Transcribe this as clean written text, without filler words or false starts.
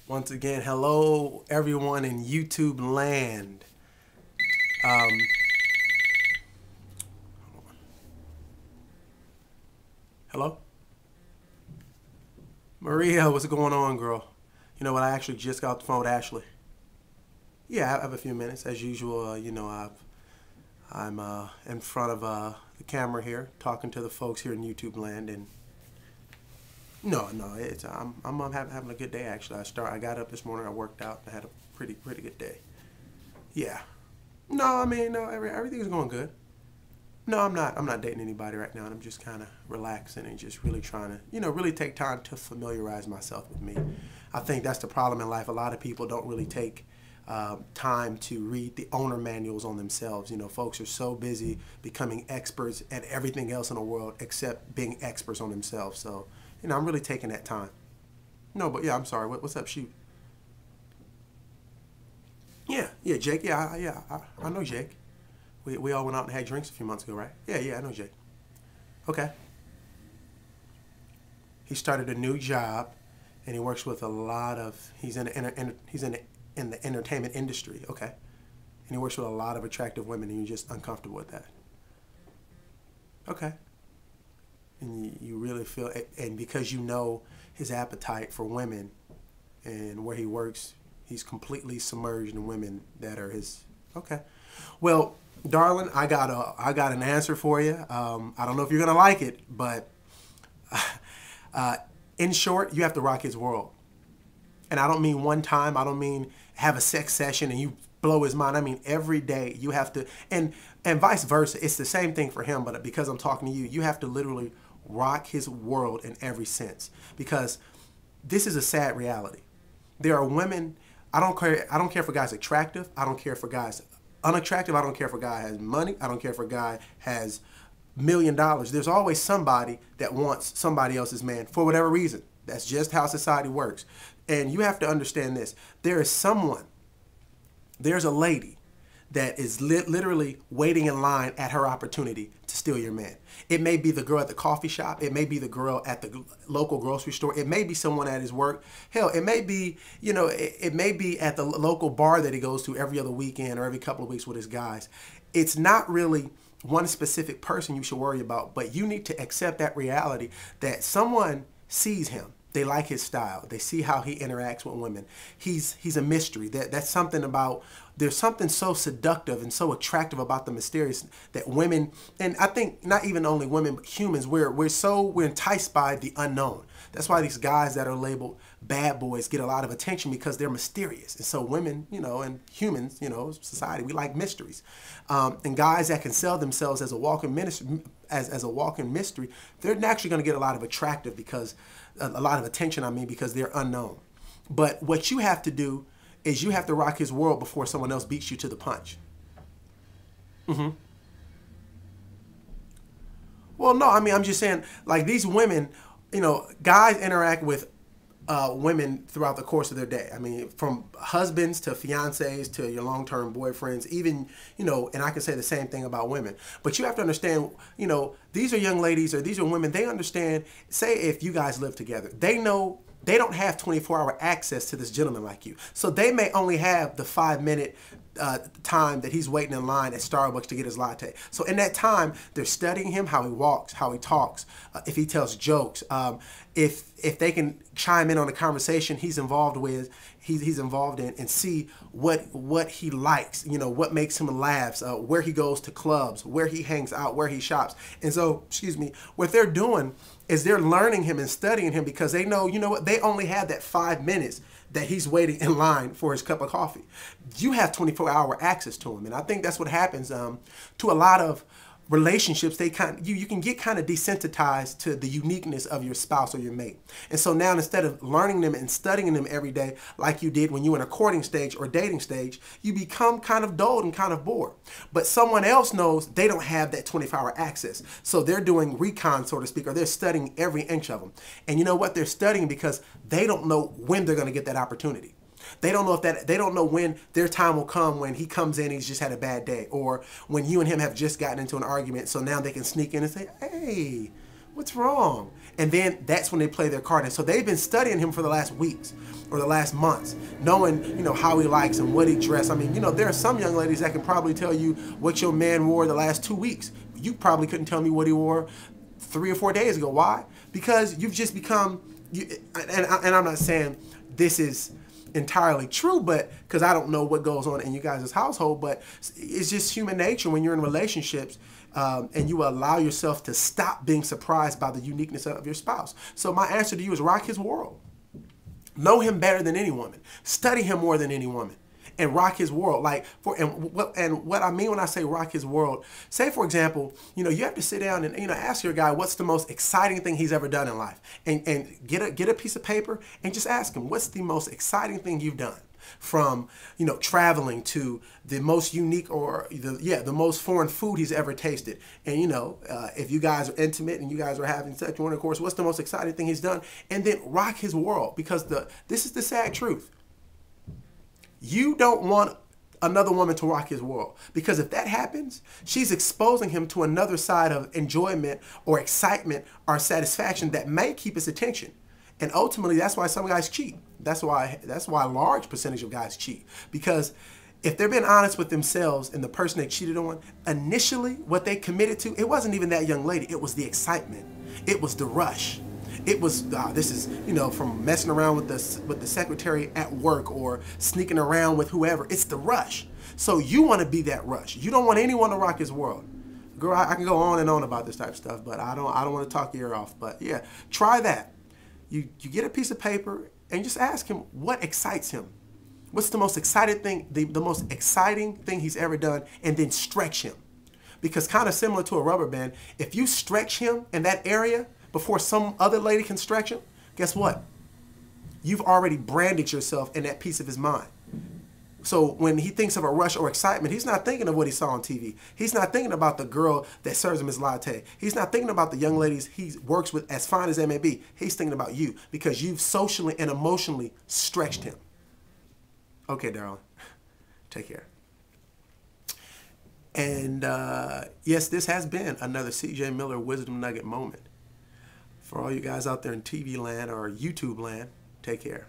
Once again, hello everyone in YouTube land. Um, Hello? Maria, what's going on, girl? You know what? I actually just got off the phone with Ashley. Yeah, I have a few minutes. As usual, I'm in front of the camera here talking to the folks here in YouTube land. And no, I'm having a good day, actually. I got up this morning, I worked out, I had a pretty good day. Yeah. No, I mean, no, everything's going good. No, I'm not. I'm not dating anybody right now. And I'm just kind of relaxing and just really trying to, really take time to familiarize myself with me. I think that's the problem in life. A lot of people don't really take time to read the owner manuals on themselves. Folks are so busy becoming experts at everything else in the world except being experts on themselves. So, I'm really taking that time. No, but yeah, I'm sorry. What's up, shoot? Yeah, Jake. I know Jake. We all went out and had drinks a few months ago, right? Yeah, I know Jake. Okay. He started a new job, and he works with a lot of. He's in the entertainment industry. Okay, and he works with a lot of attractive women, and you're just uncomfortable with that. Okay. And you really feel, and because you know his appetite for women, and where he works, he's completely submerged in women that are his. Okay. Well, darling, I got an answer for you. I don't know if you're gonna like it, but uh, in short, you have to rock his world. And I don't mean one time. I don't mean have a sex session and you blow his mind. I mean every day you have to, and vice versa. It's the same thing for him, but because I'm talking to you, you have to literally rock his world in every sense, because this is a sad reality. There are women. I don't care. I don't care if a guy's attractive. I don't care if a guy's unattractive. I don't care if a guy has money. I don't care if a guy has $1 million. There's always somebody that wants somebody else's man for whatever reason. That's just how society works. And you have to understand this. There's a lady that is literally waiting in line at her opportunity to steal your man. It may be the girl at the coffee shop. It may be the girl at the local grocery store. It may be someone at his work. Hell, it may be, it may be at the local bar that he goes to every other weekend or every couple of weeks with his guys. It's not really one specific person you should worry about, but you need to accept that reality that someone sees him. They like his style. They see how he interacts with women. He's a mystery. That's something about, there's something so seductive and so attractive about the mysterious that women, and I think not even only women but humans, we're enticed by the unknown. That's why these guys that are labeled bad boys get a lot of attention, because they're mysterious. And so women, and humans, society, we like mysteries. And guys that can sell themselves as a walking ministry, as a walking mystery, they're naturally going to get a lot of attractive because a lot of attention. I mean, because they're unknown. But what you have to do is you have to rock his world before someone else beats you to the punch. hmm Well, no, I mean, I'm just saying, like, these women, guys interact with women throughout the course of their day. I mean, from husbands to fiancés to your long-term boyfriends, even, and I can say the same thing about women. But you have to understand, these are young ladies or these are women. They understand, say if you guys live together, they know they don't have 24-hour access to this gentleman like you. So they may only have the 5-minute time that he's waiting in line at Starbucks to get his latte. So in that time, they're studying him, how he walks, how he talks, if he tells jokes, if they can chime in on a conversation he's involved with, he's involved in, and see what he likes, what makes him laugh, where he goes to clubs, where he hangs out, where he shops. And so, excuse me, what they're doing is they're learning him and studying him, because they know, what, they only have that 5 minutes that he's waiting in line for his cup of coffee. You have 24-hour access to him. And I think that's what happens to a lot of relationships. You can get kind of desensitized to the uniqueness of your spouse or your mate. And so now, instead of learning them and studying them every day like you did when you were in a courting stage or dating stage, you become kind of dulled and kind of bored. But someone else knows they don't have that 24-hour access. So they're doing recon, so to speak, or they're studying every inch of them. And you know what? They're studying because they don't know when they're going to get that opportunity. They don't know when their time will come, when he comes in, he's just had a bad day, or when you and him have just gotten into an argument, so now they can sneak in and say, "Hey, what's wrong?" And then that's when they play their card. And so they've been studying him for the last weeks or the last months, knowing, how he likes and what he dressed. I mean, there are some young ladies that can probably tell you what your man wore the last 2 weeks. You probably couldn't tell me what he wore 3 or 4 days ago. Why? Because you've just become, and I'm not saying this is entirely true, but because I don't know what goes on in you guys' household, but it's just human nature when you're in relationships, and you allow yourself to stop being surprised by the uniqueness of your spouse. So my answer to you is rock his world. Know him better than any woman. Study him more than any woman. And rock his world. And what I mean when I say rock his world, say for example, you have to sit down and ask your guy what's the most exciting thing he's ever done in life, and get a piece of paper and just ask him what's the most exciting thing you've done, from traveling to the most unique or the most foreign food he's ever tasted. And if you guys are intimate and you guys are having sexual intercourse, what's the most exciting thing he's done? And then rock his world, because this is the sad truth. You don't want another woman to rock his world, because if that happens, she's exposing him to another side of enjoyment or excitement or satisfaction that may keep his attention. And ultimately, that's why some guys cheat. That's why a large percentage of guys cheat, because if they're being honest with themselves and the person they cheated on, initially what they committed to, it wasn't even that young lady. It was the excitement. It was the rush. It was this is from messing around with the secretary at work or sneaking around with whoever. It's the rush. So you want to be that rush. You don't want anyone to rock his world. Girl, I can go on and on about this type of stuff, but I don't want to talk your ear off. But yeah, try that. You get a piece of paper and just ask him what excites him. What's the most exciting thing, the most exciting thing he's ever done, and then stretch him. Because kind of similar to a rubber band, if you stretch him in that area before some other lady can stretch him, guess what? You've already branded yourself in that piece of his mind. So when he thinks of a rush or excitement, he's not thinking of what he saw on TV. He's not thinking about the girl that serves him his latte. He's not thinking about the young ladies he works with, as fine as they may be. He's thinking about you, because you've socially and emotionally stretched him. Okay, darling. Take care. And yes, this has been another CJ Miller Wisdom Nugget moment. For all you guys out there in TV land or YouTube land, take care.